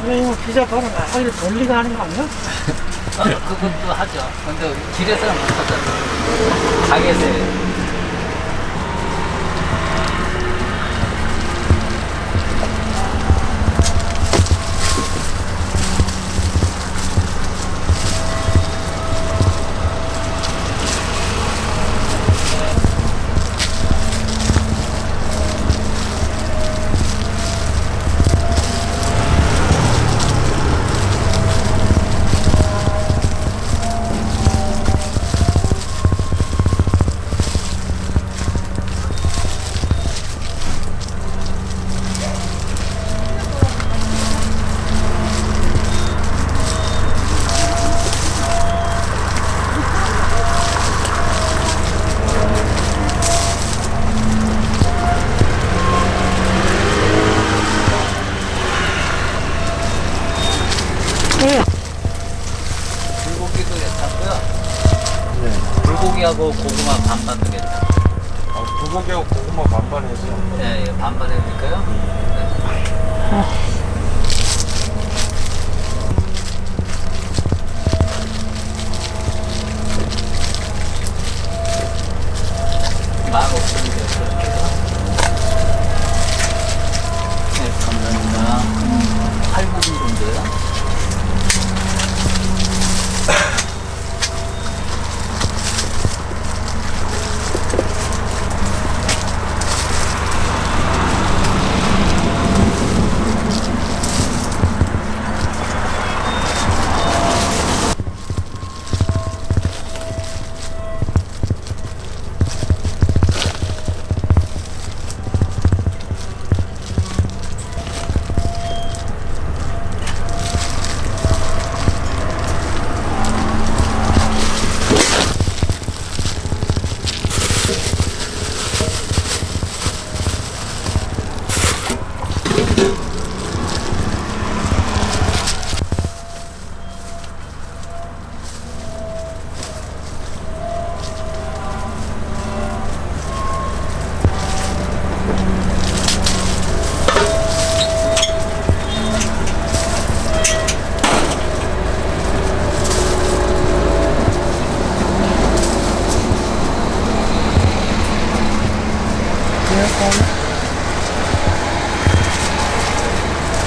근데 이거 피자 바로 나가기를 돌리가 하는 거 아니야? 그것도 하죠. 근데 길에서는 못 하잖아요. 가게에서 해요. 불고기도 괜찮고요. 네. 불고기하고 고구마 반반도 괜찮아요. 불고기하고 고구마 반반 해서. 네, 반반 해드릴까요? 네. 네, 감사합니다. 8분 정도요.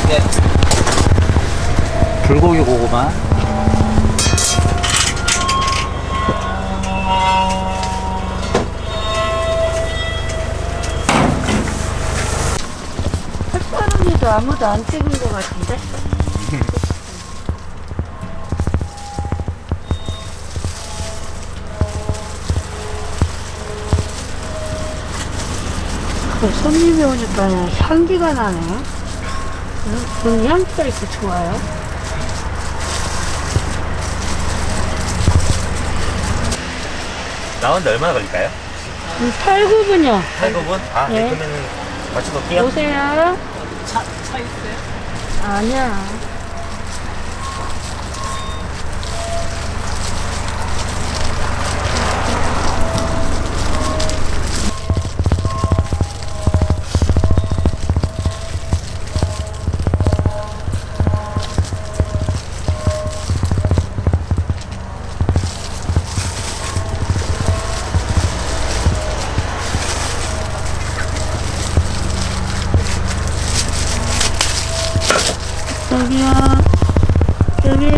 네. 불고기 고구마. 페퍼로니도 아무도 안 찍은 것 같은데? 손님이 오니까 향기가 나네. 향기가 이렇게 좋아요. 나오는데 얼마나 걸릴까요? 8, 9분이요. 8, 9분? 아, 네. 네. 그러면 맞춰놓을게요. 오세요. 차 있어요? 아니야. 여기요. 여기.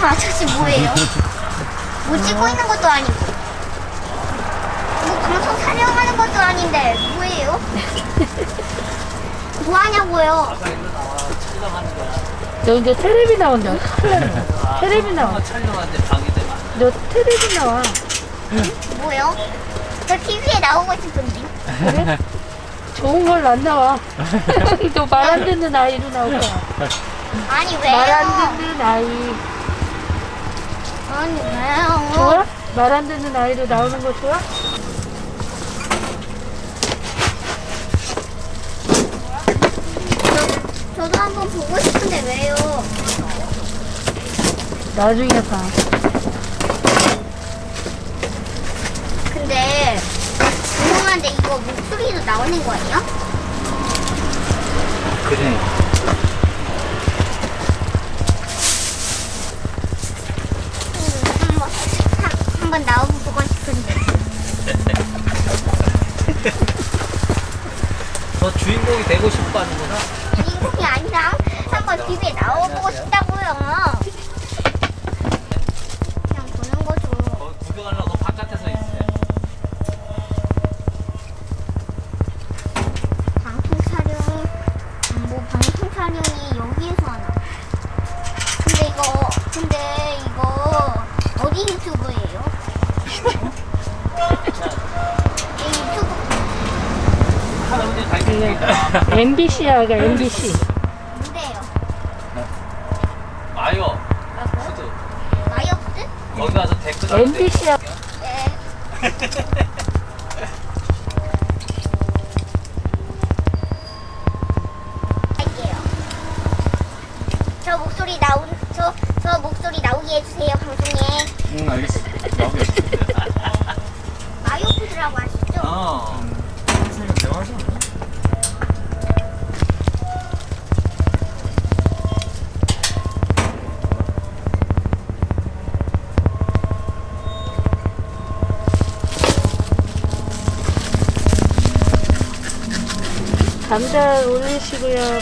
아저씨 뭐예요? 뭐 찍고 있는 것도 아니고 뭐 방송 촬영하는 것도 아닌데 뭐예요? 뭐 하냐고요? 아까 일로 나와. 촬영하는 거야. 너 이제 테레비 나온다. 테레비 나와. 촬영하는데 방해되면. 너 테레비 나와. 뭐요? 저 TV에 나오고 싶은데. 그래? 좋은 걸로 안 나와. 너 말 안 듣는 아이로 나올 거야. 아니 왜요? 말 안 듣는 아이. 아니 왜요? 좋아? 말 안 듣는 아이로 나오는 거 좋아? 저도 한번 보고 싶은데 왜요? 나중에 봐. 근데 궁금한데 이거 목소리도 나오는 거예요? 그래. 한번 나와보고 싶은데. 너 주인공이 되고 싶어 하는구나. 주인공이 아니라 한번 TV에 나와보고 싶다고요. 그냥 보는 거죠. 구경하려고 바깥에서 있어요. 방송 촬영, 뭐 방송 촬영이 여기에서 하나. 근데 이거 어디 유튜브예요? 이 유튜브 할아버지 갈게. MBC야, MBC. 뭔데요? 마요. 라고? 푸드. 마이어스? 거기 가서 댓글 MBC야. 네. 할게요. 저 목소리 나오게 해주세요 방송에. 응, 알겠어. 나오게. 마이어스라고 하시죠? 선생님 대화하자. 감자 올리시고요.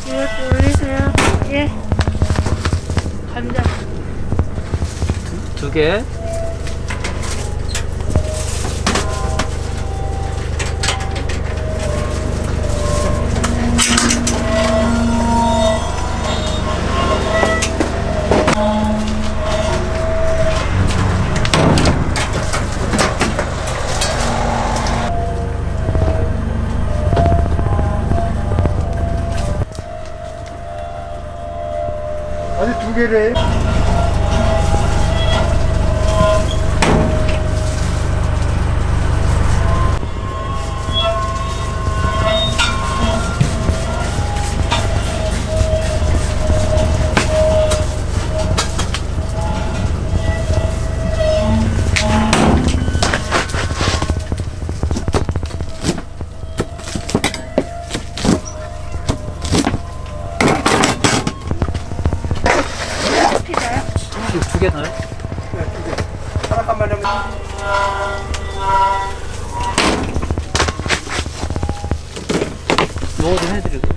이것도 올리세요. 예. 감자. 두 개. 아니 두 개래. 두 개 넣어요? 하나만 하면. 요거 좀 해드리고.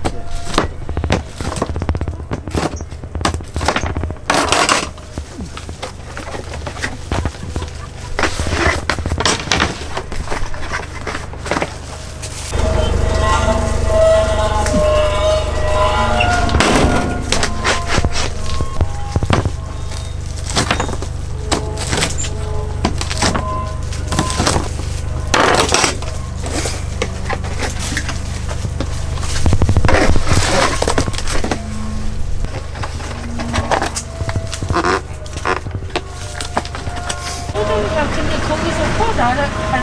근데 거기서 더 나갈까?